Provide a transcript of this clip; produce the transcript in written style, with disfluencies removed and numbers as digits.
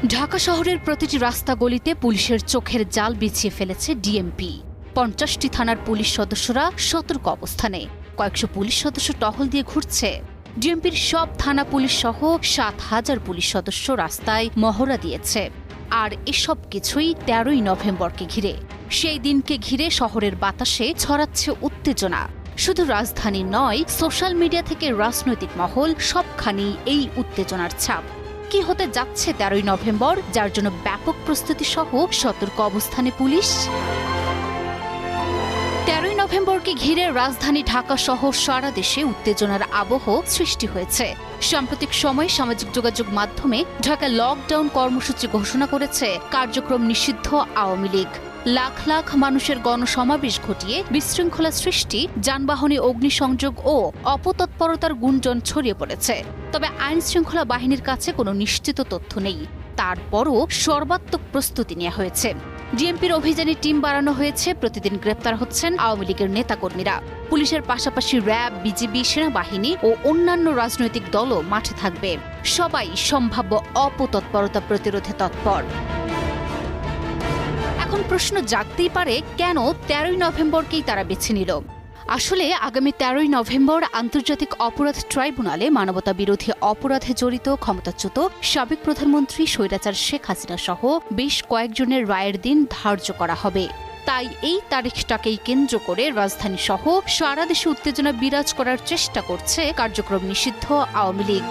ঢাকা শহরের প্রতিটি রাস্তা গলিতে পুলিশের চোখের জাল বিছিয়ে ফেলেছে ডিএমপি। ৫০টি থানার পুলিশ সদস্যরা সতর্ক অবস্থানে, কয়েকশো পুলিশ সদস্য টহল দিয়ে ঘুরছে। ডিএমপির সব থানা পুলিশ সহ ৭,০০০ পুলিশ সদস্য রাস্তায় মহড়া দিয়েছে। আর এসব কিছুই ১৩ই নভেম্বরকে ঘিরে। সেই দিনকে ঘিরে শহরের বাতাসে ছড়াচ্ছে উত্তেজনা। শুধু রাজধানী নয়, সোশ্যাল মিডিয়া থেকে রাজনৈতিক মহল সবখানেই এই উত্তেজনার ছাপ। কি হতে যাচ্ছে ১৩ই নভেম্বর, যার জন্য ব্যাপক প্রস্তুতি সহ সতর্ক অবস্থানে পুলিশ? ১৩ই নভেম্বরকে ঘিরে রাজধানী ঢাকা সহ সারা দেশে উত্তেজনার আবহ সৃষ্টি হয়েছে। সাম্প্রতিক সময়ে সামাজিক যোগাযোগ মাধ্যমে ঢাকা লকডাউন কর্মসূচি ঘোষণা করেছে কার্যক্রম নিষিদ্ধ আওয়ামী লীগ। লাখ লাখ মানুষের গণসমাবেশ ঘটিয়ে বিশৃঙ্খলা সৃষ্টি, যানবাহনে অগ্নিসংযোগ ও অপতৎপরতার গুঞ্জন ছড়িয়ে পড়েছে। তবে আইন শৃঙ্খলা বাহিনীর কাছে কোনো নিশ্চিত তথ্য নেই। তারপরও সর্বাত্মক প্রস্তুতি নেওয়া হয়েছে। ডিএমপির অভিযানে টিম বাড়ানো হয়েছে। প্রতিদিন গ্রেপ্তার হচ্ছেন আওয়ামী লীগের নেতাকর্মীরা। পুলিশের পাশাপাশি র্যাব, বিজিবি, সেনাবাহিনী ও অন্যান্য রাজনৈতিক দলও মাঠে থাকবে। সবাই সম্ভাব্য অপতৎপরতা প্রতিরোধে তৎপর। এখন প্রশ্ন জাগতেই পারে, কেন ১৩ই নভেম্বরকেই তারা বেছে নিল? আসলে আগামী ১৩ই নভেম্বর আন্তর্জাতিক অপরাধ ট্রাইব্যুনালে মানবতা বিরোধী অপরাধে জড়িত ক্ষমতাচ্যুত সাবেক প্রধানমন্ত্রী স্বৈরাচার শেখ হাসিনা সহ বেশ কয়েকজনের রায়ের দিন ধার্য করা হবে। তাই এই তারিখটাকেই কেন্দ্র করে রাজধানী সহ সারা দেশে উত্তেজনা বিরাজ করার চেষ্টা করছে কার্যক্রম নিষিদ্ধ আওয়ামী লীগ।